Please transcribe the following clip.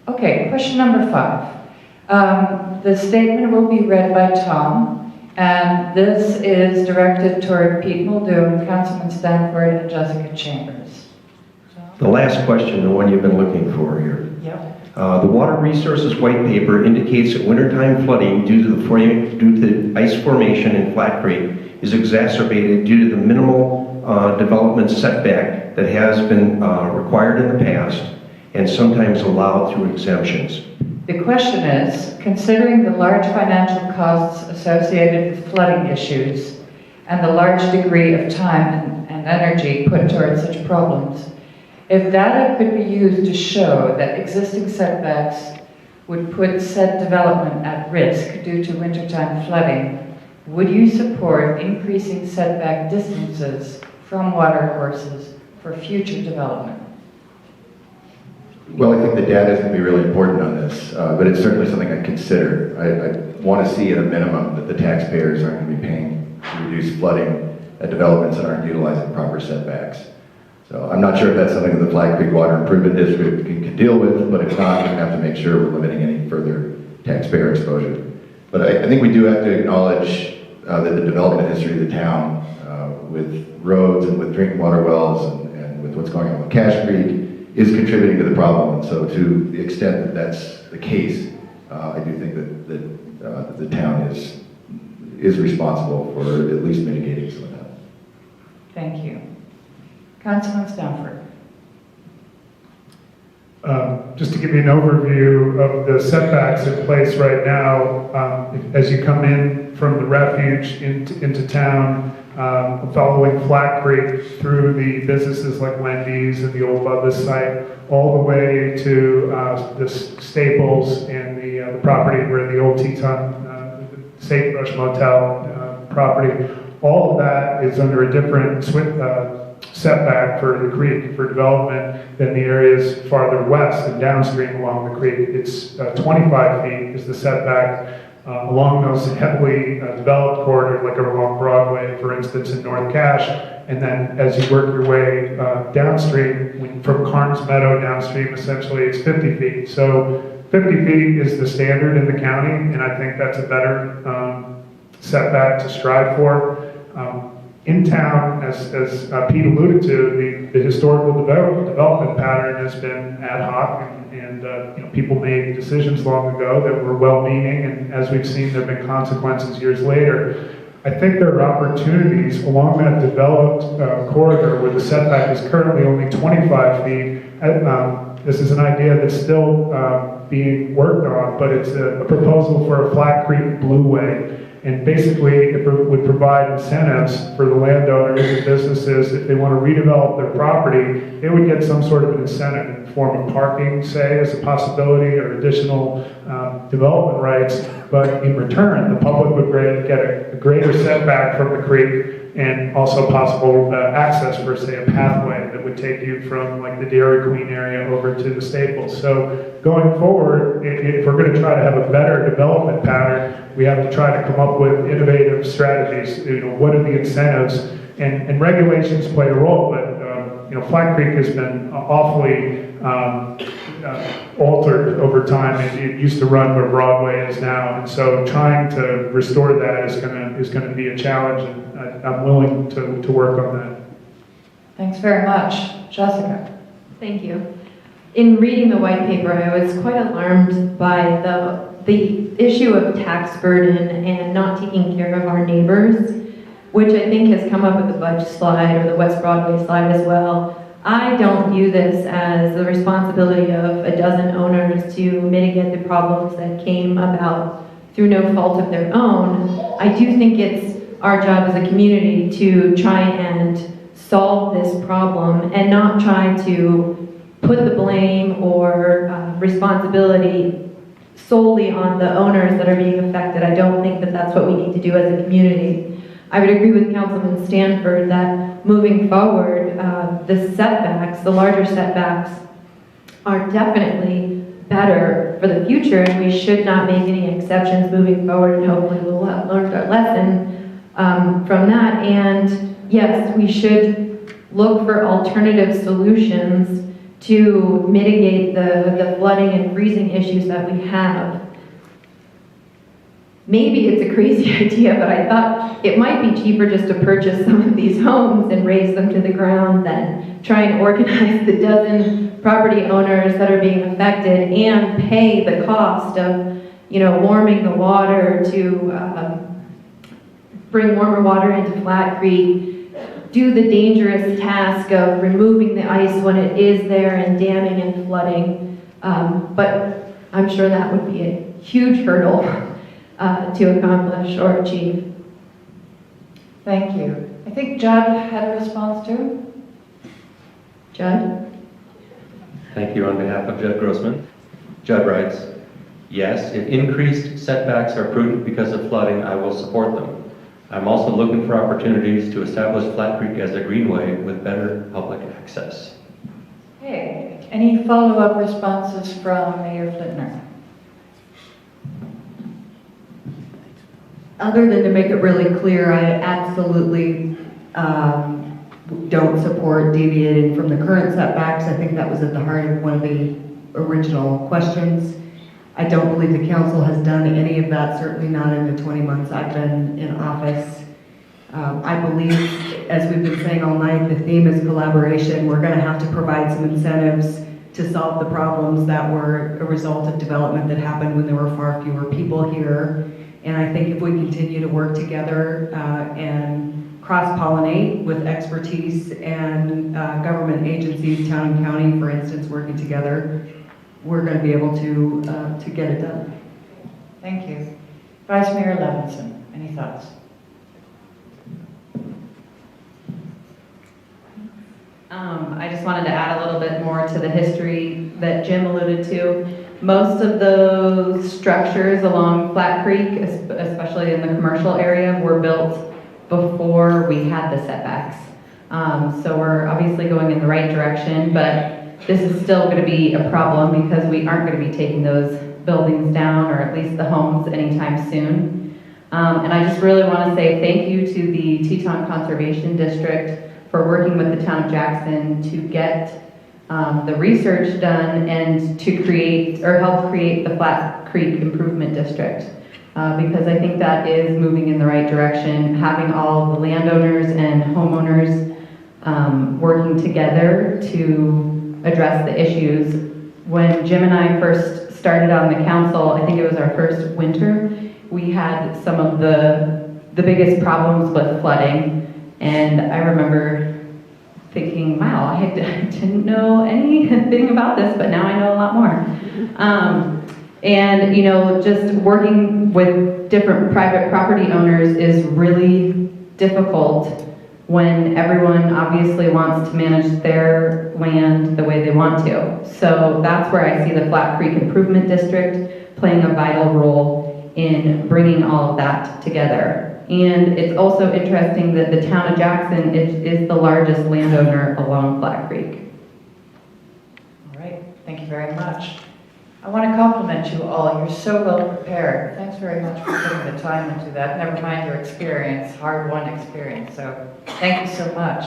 Okay, question number 5. The statement will be read by Tom, and this is directed toward Pete Muldoon, Councilman Stanford, and Jessica Chambers. The last question, the one you've been looking for here. Yep. The Water Resources White Paper indicates that wintertime flooding due to ice formation in Flat Creek is exacerbated due to the minimal development setback that has been required in the past and sometimes allowed through exemptions. The question is, considering the large financial costs associated with flooding issues and the large degree of time and energy put towards such problems, if data could be used to show that existing setbacks would put said development at risk due to wintertime flooding, would you support increasing setback distances from watercourses for future development? Well, I think the data is going to be really important on this, but it's certainly something I'd consider. I want to see at a minimum that the taxpayers aren't going to be paying to reduce flooding at developments that aren't utilizing proper setbacks. So I'm not sure if that's something that the Flat Creek Water Improvement District can deal with, but if not, we're going to have to make sure we're limiting any further taxpayer exposure. But I think we do have to acknowledge that the development history of the town with roads and with drinking water wells and with what's going on with Cache Creek is contributing to the problem. And so to the extent that that's the case, I do think that the town is responsible for at least mitigating some of that. Thank you. Councilman Stanford. Just to give you an overview of the setbacks in place right now, as you come in from the refuge into town, following Flat Creek through the businesses like Wendy's and the old Bubba's site, all the way to the Staples and the property where the old Teton Sagebrush Motel property. All of that is under a different setback for the creek for development than the areas farther west and downstream along the creek. It's 25 feet is the setback along those heavily developed corridors, like along Broadway, for instance, in North Cache. And then as you work your way downstream, from Carnes Meadow downstream, essentially it's 50 feet. So 50 feet is the standard in the county, and I think that's a better setback to strive for. In town, as Pete alluded to, the historical development pattern has been ad hoc, and people made decisions long ago that were well-meaning, and as we've seen, there have been consequences years later. I think there are opportunities along that developed corridor where the setback is currently only 25 feet. This is an idea that's still being worked on, but it's a proposal for a Flat Creek Blueway. And basically, it would provide incentives for the landowners and businesses if they want to redevelop their property. They would get some sort of an incentive in the form of parking, say, as a possibility, or additional development rights. But in return, the public would get a greater setback from the creek, and also possible access for, say, a pathway that would take you from like the Dairy Queen area over to the Staples. So going forward, if we're going to try to have a better development pattern, we have to try to come up with innovative strategies. What are the incentives? And regulations play a role, but Flat Creek has been awfully altered over time. It used to run where Broadway is now, and so trying to restore that is going to be a challenge, and I'm willing to work on that. Thanks very much. Jessica. Thank you. In reading the white paper, I was quite alarmed by the issue of tax burden and not taking care of our neighbors, which I think has come up with the Budge slide or the West Broadway slide as well. I don't view this as the responsibility of a dozen owners to mitigate the problems that came about through no fault of their own. I do think it's our job as a community to try and solve this problem and not try to put the blame or responsibility solely on the owners that are being affected. I don't think that that's what we need to do as a community. I would agree with Councilman Stanford that moving forward, the setbacks, the larger setbacks, are definitely better for the future, and we should not make any exceptions moving forward, and hopefully we'll have learned our lesson from that. And yes, we should look for alternative solutions to mitigate the flooding and freezing issues that we have. Maybe it's a crazy idea, but I thought it might be cheaper just to purchase some of these homes and raise them to the ground than try and organize the dozen property owners that are being affected and pay the cost of, warming the water to bring warmer water into Flat Creek, do the dangerous task of removing the ice when it is there and damming and flooding. But I'm sure that would be a huge hurdle to accomplish or achieve. Thank you. I think Judd had a response too. Judd? Thank you on behalf of Judd Grossman. Judd writes, yes, if increased setbacks are prudent because of flooding, I will support them. I'm also looking for opportunities to establish Flat Creek as a greenway with better public access. Okay, any follow-up responses from Mayor Flintner? Other than to make it really clear, I absolutely don't support deviating from the current setbacks. I think that was at the heart of one of the original questions. I don't believe the council has done any of that, certainly not in the 20 months I've been in office. I believe, as we've been saying all night, the theme is collaboration. We're going to have to provide some incentives to solve the problems that were a result of development that happened when there were far fewer people here. And I think if we continue to work together and cross-pollinate with expertise and government agencies, town and county, for instance, working together, we're going to be able to get it done. Thank you. Vice Mayor Levinson, any thoughts? I just wanted to add a little bit more to the history that Jim alluded to. Most of those structures along Flat Creek, especially in the commercial area, were built before we had the setbacks. So we're obviously going in the right direction, but this is still going to be a problem because we aren't going to be taking those buildings down, or at least the homes, anytime soon. And I just really want to say thank you to the Teton Conservation District for working with the town of Jackson to get the research done and to create, or help create, the Flat Creek Improvement District. Because I think that is moving in the right direction, having all the landowners and homeowners working together to address the issues. When Jim and I first started on the council, I think it was our first winter, we had some of the biggest problems with flooding. And I remember thinking, wow, I didn't know anything about this, but now I know a lot more. And just working with different private property owners is really difficult when everyone obviously wants to manage their land the way they want to. So that's where I see the Flat Creek Improvement District playing a vital role in bringing all of that together. And it's also interesting that the town of Jackson is the largest landowner along Flat Creek. All right, thank you very much. I want to compliment you all. You're so well prepared. Thanks very much for putting the time into that. Never mind your experience, hard-won experience. So thank you so much.